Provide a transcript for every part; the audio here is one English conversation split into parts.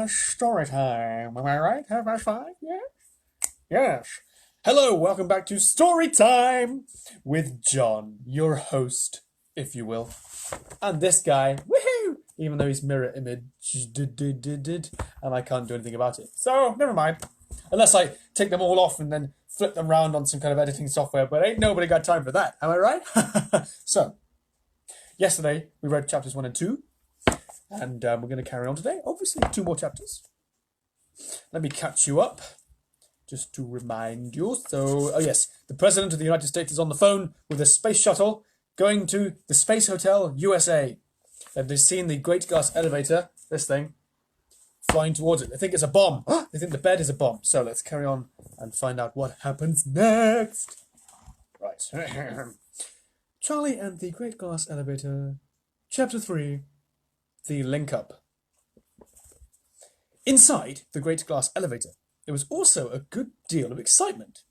Story time. Am I right? Have I five? Yes. Yes. Hello, welcome back to Story Time with John, your host, if you will. And this guy, woohoo! Even though he's mirror image, and I can't do anything about it. So, never mind. Unless I take them all off and then flip them around on some kind of editing software, but ain't nobody got time for that. Am I right? So, yesterday we read chapters 1 and 2. And we're going to carry on today. Obviously, 2 more chapters. Let me catch you up, just to remind you. So, oh yes, the President of the United States is on the phone with a space shuttle going to the Space Hotel, USA. They've seen the Great Glass Elevator, this thing, flying towards it. They think it's a bomb. They think the bed is a bomb. So let's carry on and find out what happens next. Right. Charlie and the Great Glass Elevator, Chapter 3. The link-up. Inside the great glass elevator, there was also a good deal of excitement.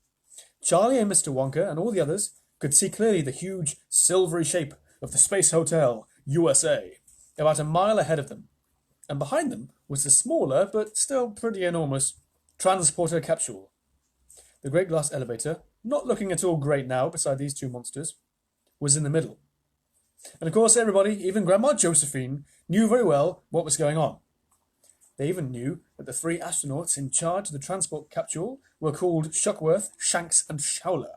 Charlie and Mr. Wonka and all the others could see clearly the huge silvery shape of the Space Hotel, USA, about a mile ahead of them, and behind them was the smaller, but still pretty enormous, transporter capsule. The great glass elevator, not looking at all great now beside these 2 monsters, was in the middle. And of course everybody, even Grandma Josephine, knew very well what was going on. They even knew that the 3 astronauts in charge of the transport capsule were called Shuckworth, Shanks, and Showler.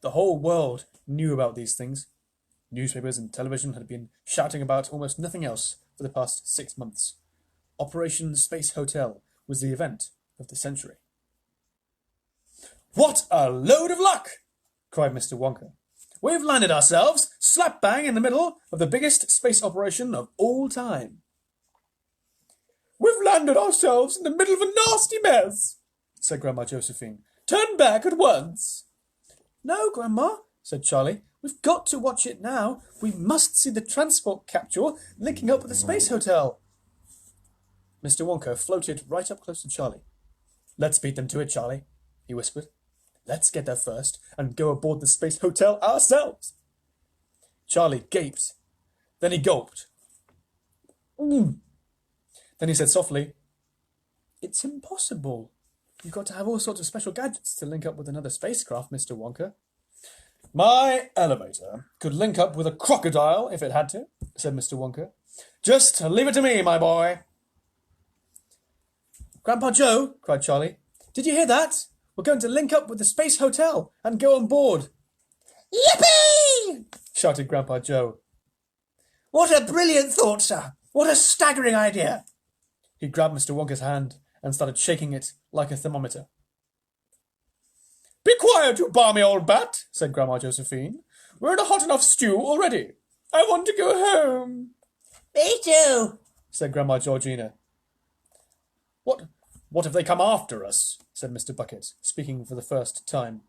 The whole world knew about these things. Newspapers and television had been shouting about almost nothing else for the past 6 months. Operation Space Hotel was the event of the century. "What a load of luck!" cried Mr. Wonka. "We've landed ourselves slap bang in the middle of the biggest space operation of all time." "We've landed ourselves in the middle of a nasty mess," said Grandma Josephine. "Turn back at once." "No, Grandma," said Charlie. "We've got to watch it now. We must see the transport capsule linking up with the Space Hotel." Mr. Wonka floated right up close to Charlie. "Let's beat them to it, Charlie," he whispered. "Let's get there first and go aboard the Space Hotel ourselves." Charlie gaped. Then he gulped. Then he said softly, "It's impossible. You've got to have all sorts of special gadgets to link up with another spacecraft, Mr. Wonka." "My elevator could link up with a crocodile if it had to," said Mr. Wonka. "Just leave it to me, my boy." "Grandpa Joe," cried Charlie, "did you hear that? We're going to link up with the Space Hotel and go on board." "Yippee!" shouted Grandpa Joe. "What a brilliant thought, sir! What a staggering idea!" He grabbed Mr. Wonka's hand and started shaking it like a thermometer. "Be quiet, you balmy old bat," said Grandma Josephine. "We're in a hot enough stew already. I want to go home." "Me too," said Grandma Georgina. What if they come after us?" said Mr. Bucket, speaking for the first time.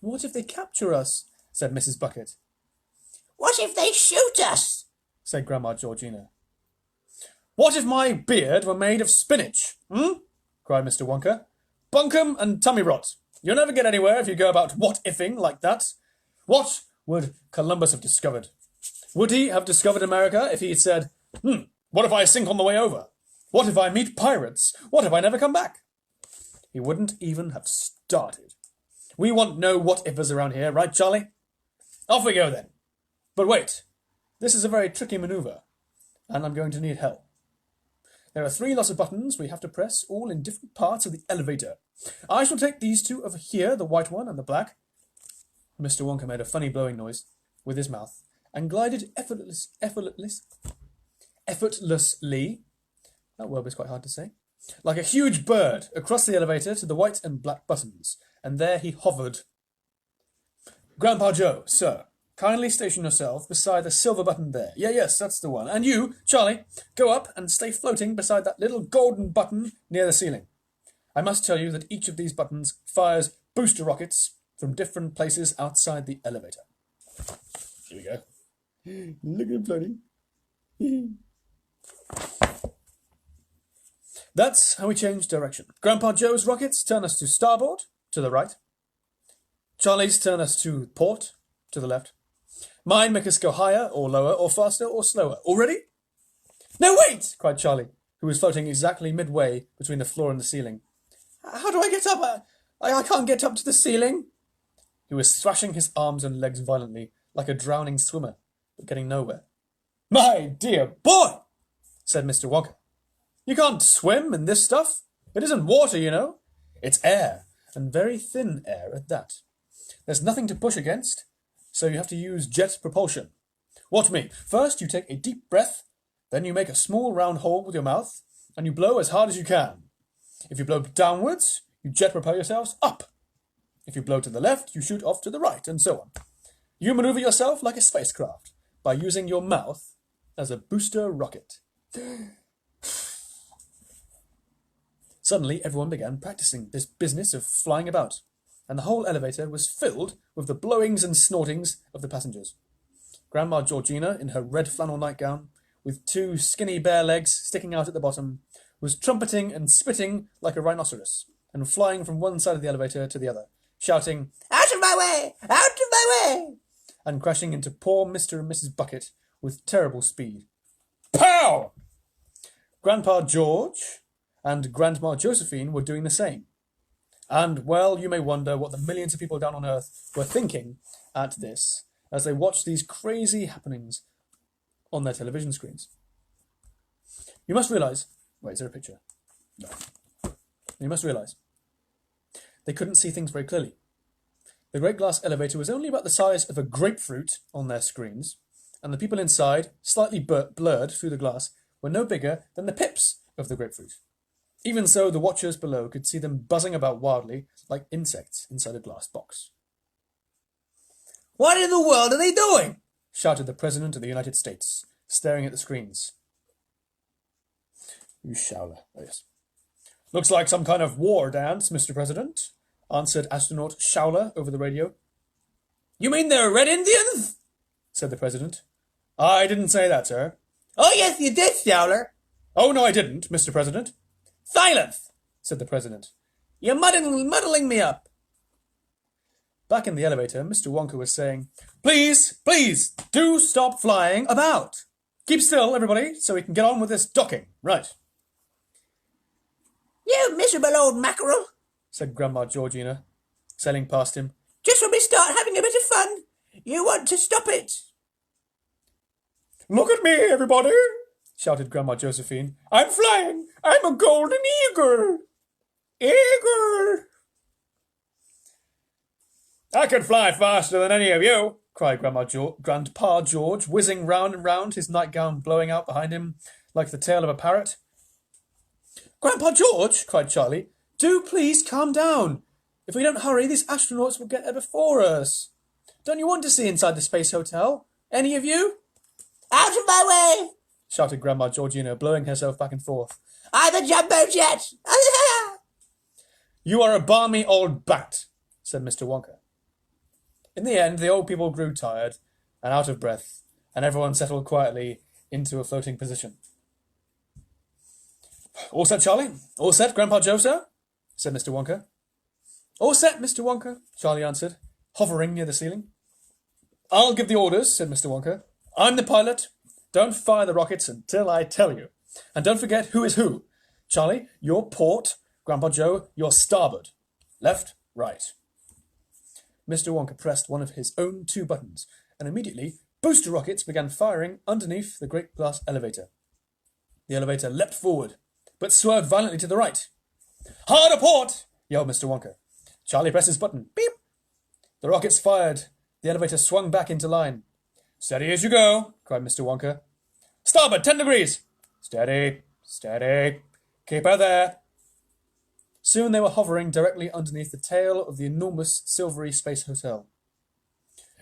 "What if they capture us?" said Mrs. Bucket. "What if they shoot us?" said Grandma Georgina. "What if my beard were made of spinach? Cried Mr. Wonka. "Bunkum and tummy rot. You'll never get anywhere if you go about what-ifing like that. What would Columbus have discovered? Would he have discovered America if he had said, what if I sink on the way over? What if I meet pirates? What if I never come back?" He wouldn't even have started. We want no what-ifers around here, right, Charlie? Off we go, then. But wait. This is a very tricky maneuver, and I'm going to need help. There are 3 lots of buttons we have to press, all in different parts of the elevator. I shall take these 2 over here, the white one and the black. Mr. Wonka made a funny blowing noise with his mouth and glided effortlessly, that word was quite hard to say, like a huge bird across the elevator to the white and black buttons, and there he hovered. "Grandpa Joe, sir, kindly station yourself beside the silver button there. Yes, that's the one. And you, Charlie, go up and stay floating beside that little golden button near the ceiling. I must tell you that each of these buttons fires booster rockets from different places outside the elevator." Here we go. Look at him floating. That's how we change direction. Grandpa Joe's rockets turn us to starboard, to the right. Charlie's turn us to port, to the left. Mine make us go higher or lower or faster or slower. All ready? "No, wait!" cried Charlie. who was floating exactly midway between the floor and the ceiling. How do I get up? I can't get up to the ceiling. He was thrashing his arms and legs violently, like a drowning swimmer, but getting nowhere. My dear boy, said Mr. Wonka. You can't swim in this stuff. It isn't water, you know. It's air, and very thin air at that. There's nothing to push against, so you have to use jet propulsion. Watch me. First, you take a deep breath, then you make a small round hole with your mouth, and you blow as hard as you can. If you blow downwards, you jet propel yourselves up. If you blow to the left, you shoot off to the right, and so on. You maneuver yourself like a spacecraft by using your mouth as a booster rocket. Suddenly, everyone began practicing this business of flying about, and the whole elevator was filled with the blowings and snortings of the passengers. Grandma Georgina, in her red flannel nightgown, with two skinny bare legs sticking out at the bottom, was trumpeting and spitting like a rhinoceros, and flying from one side of the elevator to the other, shouting, "Out of my way! Out of my way!" and crashing into poor Mr. and Mrs. Bucket with terrible speed. Pow! Grandpa George and Grandma Josephine were doing the same. And, well, you may wonder what the millions of people down on Earth were thinking at this as they watched these crazy happenings on their television screens. You must realise... Wait, is there a picture? No. You must realise they couldn't see things very clearly. The great glass elevator was only about the size of a grapefruit on their screens, and the people inside, slightly blurred through the glass, were no bigger than the pips of the grapefruit. Even so, the watchers below could see them buzzing about wildly like insects inside a glass box. "What in the world are they doing?" shouted the President of the United States, staring at the screens. "You Showler, oh yes. Looks like some kind of war dance, Mr. President," answered astronaut Showler over the radio. "You mean they're Red Indians?" said the President. "I didn't say that, sir." "Oh, yes, you did, Showler." "Oh, no, I didn't, Mr. President." "Silence," said the President. "You're muddling me up." Back in the elevator, Mr. Wonka was saying, Please, do stop flying about. Keep still, everybody, so we can get on with this docking. Right." "You miserable old mackerel," said Grandma Georgina, sailing past him. "Just when we start having a bit of fun, you want to stop it." "Look at me, everybody," shouted Grandma Josephine. "I'm flying. I'm a golden eagle. Eagle." "I can fly faster than any of you," cried Grandpa George, whizzing round and round, his nightgown blowing out behind him like the tail of a parrot. "Grandpa George," cried Charlie, "do please calm down. If we don't hurry, these astronauts will get there before us. Don't you want to see inside the Space Hotel? Any of you?" "Out of my way!" shouted Grandma Georgina, blowing herself back and forth. "I'm a jumbo jet!" "You are a balmy old bat," said Mr. Wonka. In the end, the old people grew tired and out of breath, and everyone settled quietly into a floating position. "All set, Charlie? All set, Grandpa Joe, sir?" said Mr. Wonka. "All set, Mr. Wonka," Charlie answered, hovering near the ceiling. "I'll give the orders," said Mr. Wonka. "I'm the pilot. Don't fire the rockets until I tell you. And don't forget who is who. Charlie, you're port. Grandpa Joe, you're starboard. Left, right." Mr. Wonka pressed one of his own two buttons, and immediately booster rockets began firing underneath the great glass elevator. The elevator leapt forward, but swerved violently to the right. "Hard a port!" yelled Mr. Wonka. Charlie pressed his button. Beep! The rockets fired. The elevator swung back into line. "Steady as you go," cried Mr. Wonka. "Starboard, 10 degrees." "Steady, steady. Keep her there." Soon they were hovering directly underneath the tail of the enormous silvery space hotel.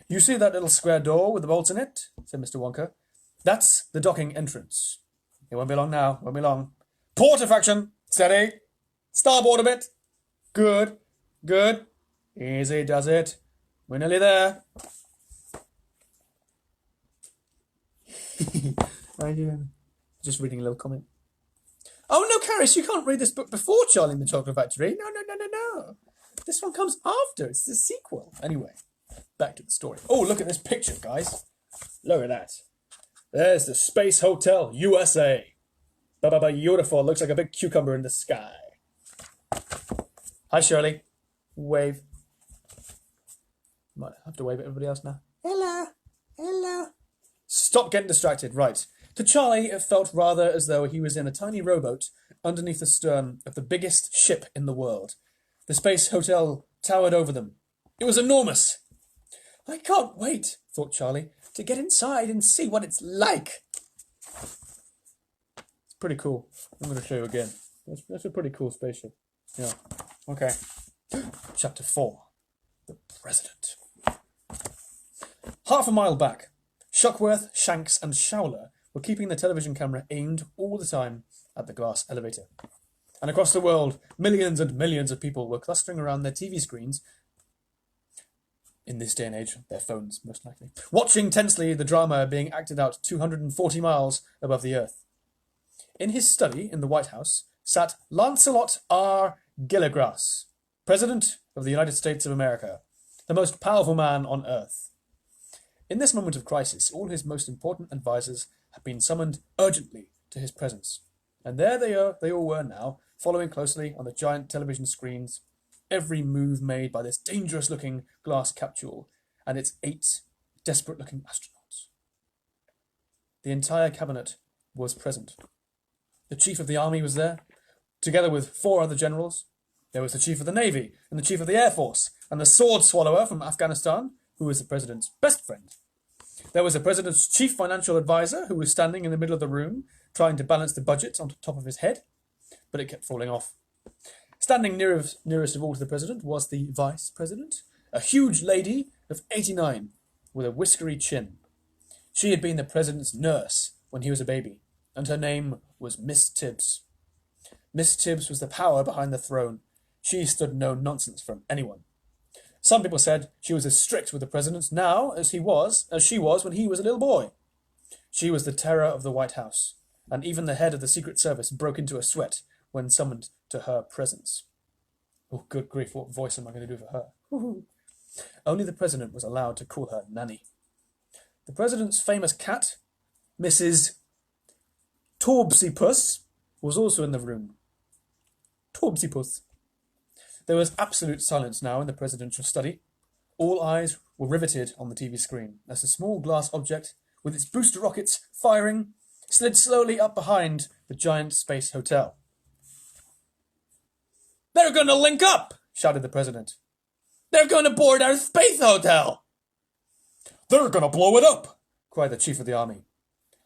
"You see that little square door with the bolts in it?" said Mr. Wonka. "That's the docking entrance. It won't be long now, won't be long. Port of action. Steady. Starboard a bit. Good, good. Easy does it. We're nearly there." Just reading a little comment. "Oh, no, Caris, you can't read this book before Charlie and the Chocolate Factory. No. This one comes after. It's the sequel. Anyway, back to the story. Oh, look at this picture, guys. Look at that. There's the Space Hotel, USA. Beautiful. Looks like a big cucumber in the sky. Hi, Shirley. Wave. Might have to wave at everybody else now. Hello. Hello. Stop getting distracted. Right. To Charlie, it felt rather as though he was in a tiny rowboat underneath the stern of the biggest ship in the world. The space hotel towered over them. It was enormous. I can't wait, thought Charlie, to get inside and see what it's like. It's pretty cool. I'm going to show you again. That's a pretty cool spaceship. Yeah. Okay. Chapter 4. The President. Half a mile back, Shuckworth, Shanks and Showler were keeping the television camera aimed all the time at the glass elevator. And across the world, millions and millions of people were clustering around their TV screens, in this day and age, their phones most likely, watching tensely the drama being acted out 240 miles above the earth. In his study in the White House sat Lancelot R. Gilligrass, President of the United States of America, the most powerful man on earth. In this moment of crisis, all his most important advisers had been summoned urgently to his presence. And there they all were now, following closely on the giant television screens every move made by this dangerous-looking glass capsule and its 8 desperate-looking astronauts. The entire cabinet was present. The Chief of the Army was there, together with 4 other generals. There was the Chief of the Navy and the Chief of the Air Force and the Sword Swallower from Afghanistan, who was the President's best friend. There was the President's Chief Financial Advisor, who was standing in the middle of the room, trying to balance the budget on top of his head, but it kept falling off. Standing nearest of all to the President was the Vice President, a huge lady of 89 with a whiskery chin. She had been the President's nurse when he was a baby, and her name was Miss Tibbs. Miss Tibbs was the power behind the throne. She stood no nonsense from anyone. Some people said she was as strict with the President now as she was when he was a little boy. She was the terror of the White House, and even the head of the Secret Service broke into a sweat when summoned to her presence. Oh, good grief, what voice am I going to do for her? Only the President was allowed to call her Nanny. The President's famous cat, Mrs. Torbsy-Puss, was also in the room. Torbsy-Puss. There was absolute silence now in the presidential study. All eyes were riveted on the TV screen as the small glass object, with its booster rockets firing, slid slowly up behind the giant space hotel. "They're going to link up!" shouted the President. "They're going to board our space hotel!" "They're going to blow it up!" cried the Chief of the Army.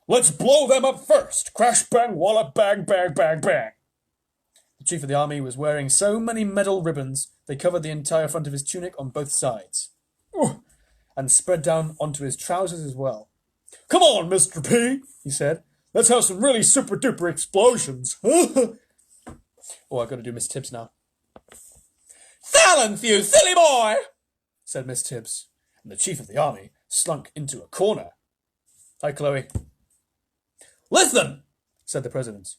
"Let's blow them up first! Crash, bang, wallop, bang, bang, bang, bang!" The Chief of the Army was wearing so many metal ribbons they covered the entire front of his tunic on both sides. Ooh, and spread down onto his trousers as well. "Come on, Mr. P," he said. "Let's have some really super-duper explosions." Oh, I've got to do Miss Tibbs now. "Silence, you silly boy," said Miss Tibbs, and the Chief of the Army slunk into a corner. "Hi, Chloe." "Listen," said the President.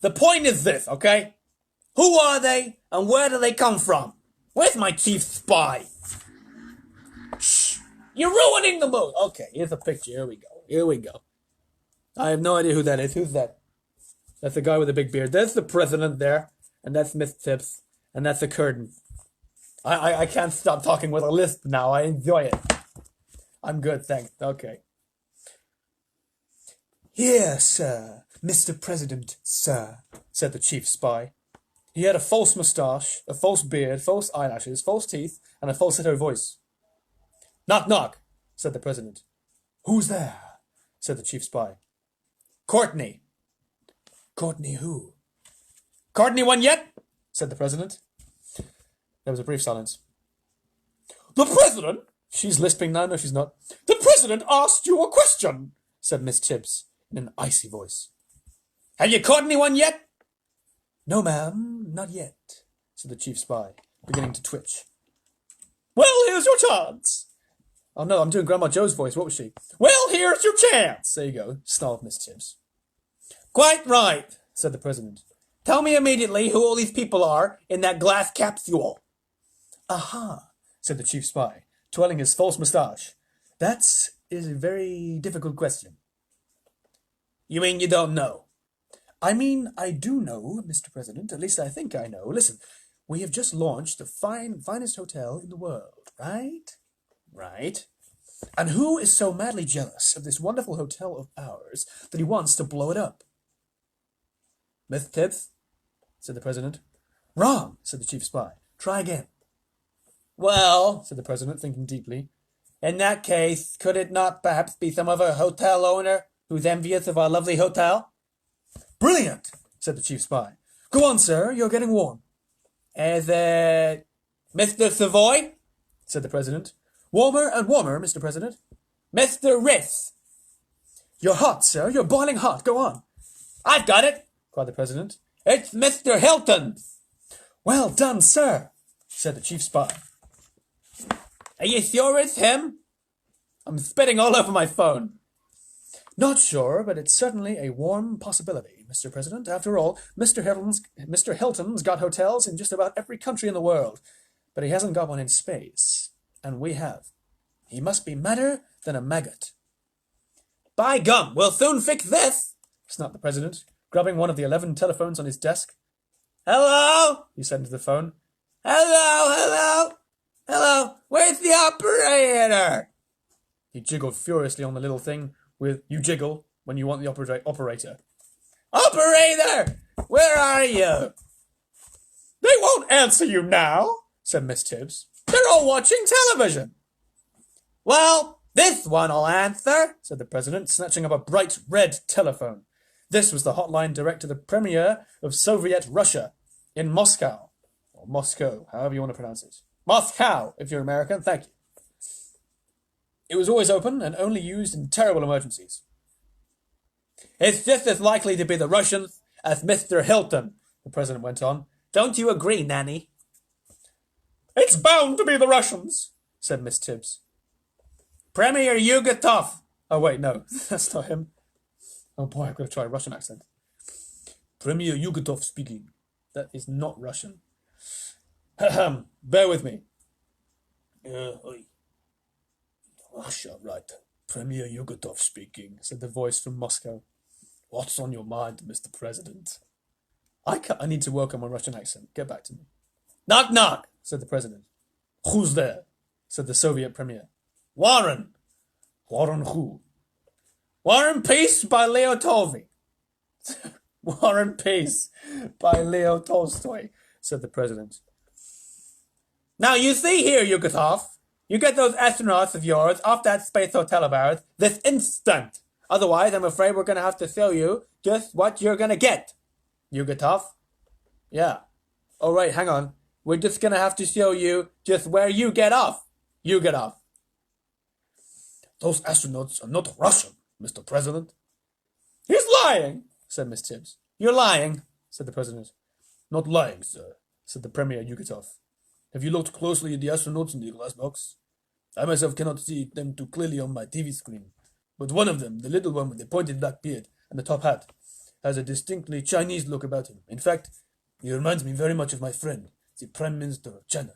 The point is this, okay? Who are they and where do they come from? Where's my chief spy? Shh, you're ruining the mood. Okay, here's a picture. Here we go. I have no idea who that is. Who's that? That's the guy with the big beard. There's the President there, and that's Miss Tibbs, and that's the curtain. I can't stop talking with a lisp now. I enjoy it. I'm good, thanks. Okay. "Here, sir, Mr. President, sir," said the chief spy. He had a false moustache, a false beard, false eyelashes, false teeth, and a falsetto voice. "Knock, knock," said the President. "Who's there?" said the chief spy. "Courtney." "Courtney who?" "Courtney one yet?" said the President. There was a brief silence. "The President?" She's lisping now. No, she's not. "The President asked you a question," said Miss Tibbs in an icy voice. "Have you caught anyone yet?" "No, ma'am, not yet," said the chief spy, beginning to twitch. "Well, here's your chance." Oh no, I'm doing Grandma Joe's voice. What was she? "Well, here's your chance." There you go, snarled Miss Tibbs. "Quite right," said the President. "Tell me immediately who all these people are in that glass capsule." "Aha," said the chief spy, twirling his false moustache. "That is a very difficult question." "You mean you don't know?" I mean, I do know, Mr. President. At least I think I know. Listen, we have just launched the finest hotel in the world, right? Right. And who is so madly jealous of this wonderful hotel of ours that he wants to blow it up? Miss Tibbs, said the President. Wrong, said the chief spy. Try again. Well, said the President, thinking deeply, in that case, could it not perhaps be some other hotel owner who's envious of our lovely hotel? Brilliant, said the chief spy. Go on, sir, you're getting warm. Is it Mr. Savoy? Said the President. Warmer and warmer, Mr. President. Mr. Riss. You're hot, sir, you're boiling hot, go on. I've got it, cried the President. It's Mr. Hilton. Well done, sir, said the chief spy. Are you sure it's him? I'm spitting all over my phone. Not sure, but it's certainly a warm possibility, Mr. President. After all, Mr. Hilton's got hotels in just about every country in the world, but he hasn't got one in space, and we have. He must be madder than a maggot. By gum, we'll soon fix this, snapped the President, grabbing one of the 11 telephones on his desk. Hello, he said into the phone. Hello, where's the operator? He jiggled furiously on the little thing with you jiggle when you want the operator. Operator, where are you? They won't answer you now, said Miss Tibbs. They're all watching television. Well, this one'll answer, said the President, snatching up a bright red telephone. This was the hotline direct to the Premier of Soviet Russia in Moscow, or Moscow, however you want to pronounce it. Moscow, if you're American, thank you. It was always open and only used in terrible emergencies. It's just as likely to be the Russians as Mr. Hilton, the President went on. Don't you agree, Nanny? It's bound to be the Russians, said Miss Tibbs. Premier Yugatov. Oh, wait, no, that's not him. Oh, boy, I've got to try a Russian accent. Premier Yugatov speaking. That is not Russian. Bear with me. Russia, right. Premier Yugatov speaking, said the voice from Moscow. What's on your mind, Mr. President? I need to work on my Russian accent. Get back to me. Knock, knock, said the President. Who's there? Said the Soviet Premier. Warren. Warren who? War and Peace by Leo Tolstoy. War and Peace by Leo Tolstoy, said the President. Now you see here, Yugatov, you get those astronauts of yours off that space hotel of ours this instant. Otherwise, I'm afraid we're going to have to show you just what you're going to get. Yugatov? Yeah. All right, hang on. We're just going to have to show you just where you get off. You get off. Those astronauts are not Russian, Mr. President. He's lying, said Miss Tibbs. You're lying, said the President. Not lying, sir, said the Premier Yugatov. Have you looked closely at the astronauts in the glass box? I myself cannot see them too clearly on my TV screen, but one of them, the little one with the pointed black beard and the top hat, has a distinctly Chinese look about him. In fact, he reminds me very much of my friend, the Prime Minister of China.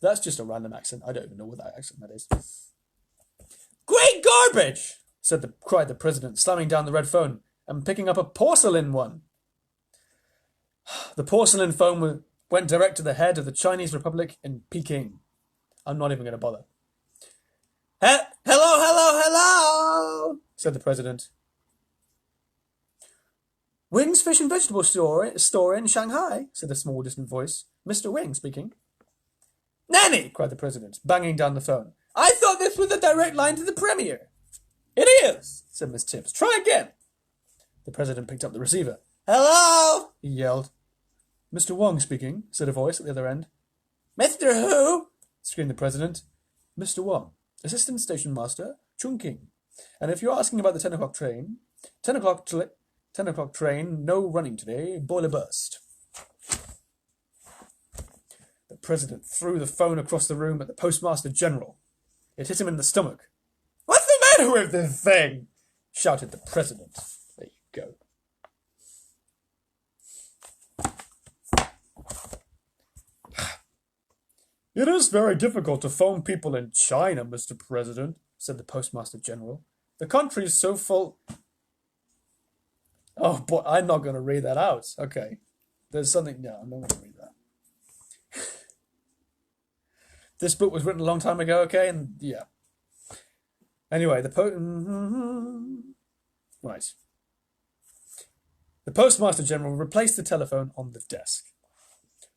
That's just a random accent. I don't even know what that accent that is. Great garbage, cried the President, slamming down the red phone and picking up a porcelain one. The porcelain phone went direct to the head of the Chinese Republic in Peking. I'm not even going to bother. Hello, said the President. Wing's Fish and Vegetable store in Shanghai, said the small, distant voice. Mr. Wing speaking. Nanny, cried the President, banging down the phone. I thought this was a direct line to the Premier. It is, said Miss Tibbs. Try again. The President picked up the receiver. Hello, he yelled. Mr. Wong speaking, said a voice at the other end. Mr. Who? Screamed the President. Mr. Wong, Assistant Station Master, Chungking. And if you're asking about the 10 o'clock train, 10 o'clock train, no running today, boiler burst. The President threw the phone across the room at the Postmaster General. It hit him in the stomach. What's the matter with this thing? Shouted the President. There you go. It is very difficult to phone people in China, Mr. President, said the Postmaster General. The country is so full... Oh boy, I'm not going to read that out. Okay. There's something... No, I'm not going to read that. This book was written a long time ago, okay? And yeah. Anyway, Right. The Postmaster General replaced the telephone on the desk.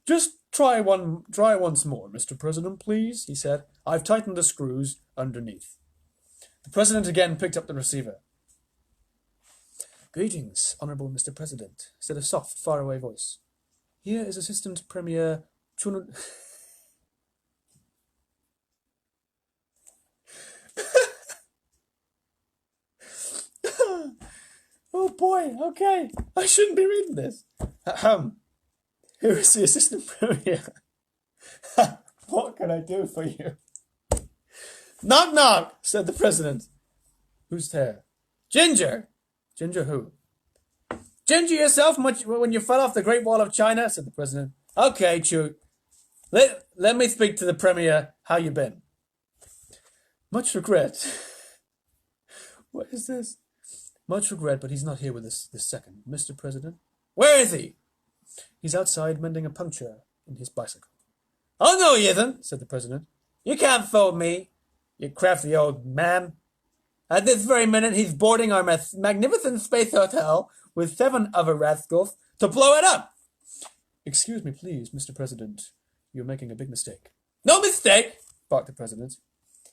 Just try once more, Mr. President, please, he said. I've tightened the screws underneath. The President again picked up the receiver. Greetings, Honourable Mr. President, said a soft, faraway voice. Here is Assistant Premier Chun... Oh boy, okay. I shouldn't be reading this. Here is the Assistant Premier. What can I do for you? Knock knock, said the President. Who's there? Ginger. Ginger who? Ginger yourself when you fell off the Great Wall of China, said the President. Okay, Chu. Let me speak to the Premier. How you been? Much regret. What is this? Much regret, but he's not here with us this second. Mr. President? Where is he? He's outside mending a puncture in his bicycle. Oh, no, he isn't, said the President. You can't fool me, you crafty old man. At this very minute, he's boarding our magnificent space hotel with 7 other rascals to blow it up. Excuse me, please, Mr. President. You're making a big mistake. No mistake, barked the President.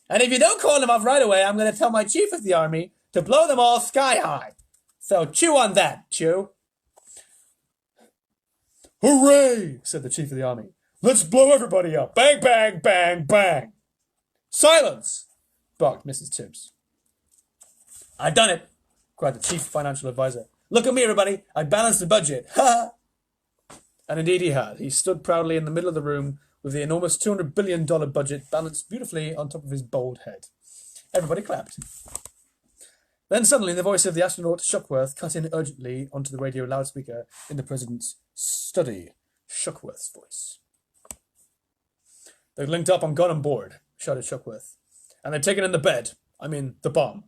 And if you don't call them off right away, I'm going to tell my chief of the army to blow them all sky high. So chew on that, Chew. Hooray, said the chief of the army. Let's blow everybody up. Bang, bang, bang, bang. Silence, barked Mrs. Tibbs. I've done it, cried the chief financial advisor. Look at me, everybody. I balanced the budget. Ha! And indeed he had. He stood proudly in the middle of the room with the enormous $200 billion budget balanced beautifully on top of his bald head. Everybody clapped. Then suddenly the voice of the astronaut Shuckworth cut in urgently onto the radio loudspeaker in the President's study. Shuckworth's voice. They've linked up and gone on board, shouted Shuckworth. And they've taken in the bed. I mean, the bomb.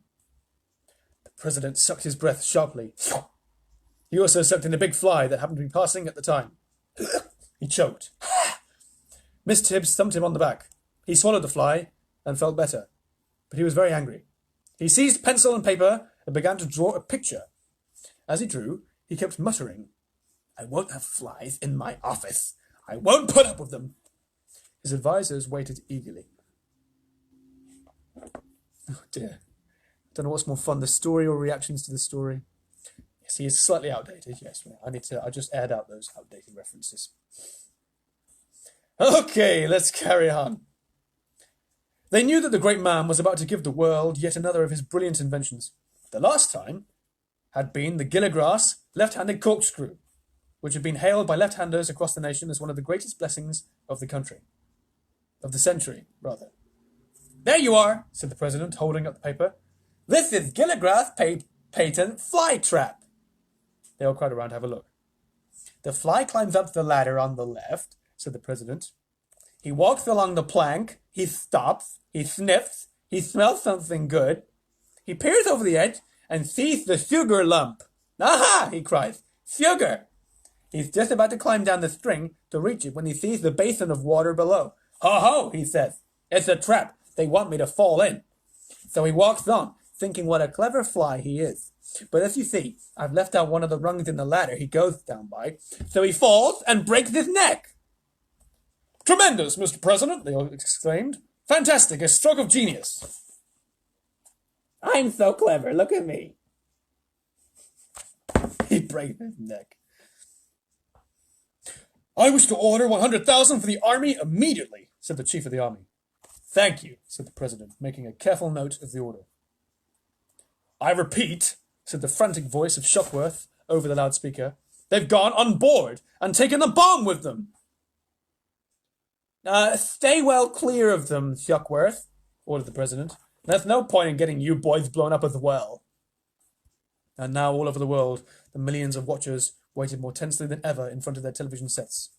The President sucked his breath sharply. He also sucked in a big fly that happened to be passing at the time. He choked. Miss Tibbs thumped him on the back. He swallowed the fly and felt better. But he was very angry. He seized pencil and paper and began to draw a picture. As he drew, he kept muttering, I won't have flies in my office. I won't put up with them. His advisers waited eagerly. Oh dear. I don't know what's more fun, the story or reactions to the story. Yes, he is slightly outdated, yes. I just aired out those outdated references. Okay, let's carry on. They knew that the great man was about to give the world yet another of his brilliant inventions. The last time had been the Gilligras left-handed corkscrew, which had been hailed by left-handers across the nation as one of the greatest blessings of the country. Of the century, rather. There you are, said the President, holding up the paper. This is Gilligras' patent fly trap. They all crowd around to have a look. The fly climbs up the ladder on the left, said the President. He walks along the plank, he stops, he sniffs, he smells something good. He peers over the edge and sees the sugar lump. Aha, he cries, sugar! He's just about to climb down the string to reach it when he sees the basin of water below. Ho ho, he says, it's a trap. They want me to fall in. So he walks on, thinking what a clever fly he is. But as you see, I've left out one of the rungs in the ladder he goes down by, so he falls and breaks his neck. Tremendous, Mr. President, they all exclaimed. Fantastic, a stroke of genius. I'm so clever, look at me. He breaks his neck. I wish to order 100,000 for the army immediately, said the chief of the army. Thank you, said the President, making a careful note of the order. I repeat, said the frantic voice of Shuckworth over the loudspeaker, they've gone on board and taken the bomb with them. Stay well clear of them, Shuckworth, ordered the President. There's no point in getting you boys blown up as well. And now all over the world, the millions of watchers waited more tensely than ever in front of their television sets.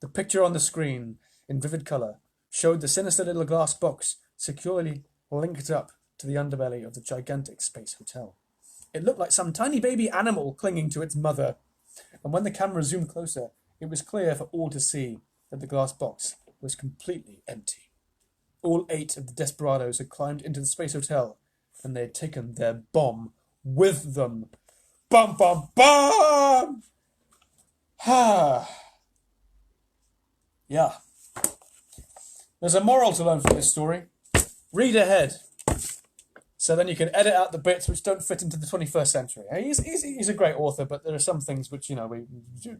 The picture on the screen, in vivid colour, showed the sinister little glass box securely linked up to the underbelly of the gigantic space hotel. It looked like some tiny baby animal clinging to its mother. And when the camera zoomed closer, it was clear for all to see that the glass box was completely empty. All 8 of the desperados had climbed into the space hotel, and they had taken their bomb with them. Bum, bum, bum! Yeah. There's a moral to learn from this story. Read ahead. So then you can edit out the bits which don't fit into the 21st century. He's a great author, but there are some things which, we do.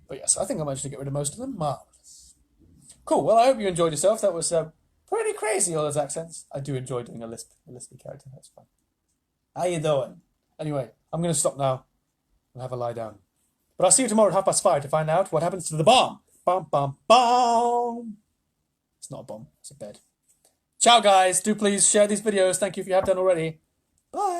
But yes, I think I managed to get rid of most of them. Marvellous. Cool. Well, I hope you enjoyed yourself. That was pretty crazy, all those accents. I do enjoy doing a lispy character. That's fun. How you doing? Anyway, I'm going to stop now and have a lie down. But I'll see you tomorrow at 5:30 to find out what happens to the bomb. Bum, bum, bum. It's not a bomb. It's a bed. Ciao, guys. Do please share these videos. Thank you if you have done already. Bye.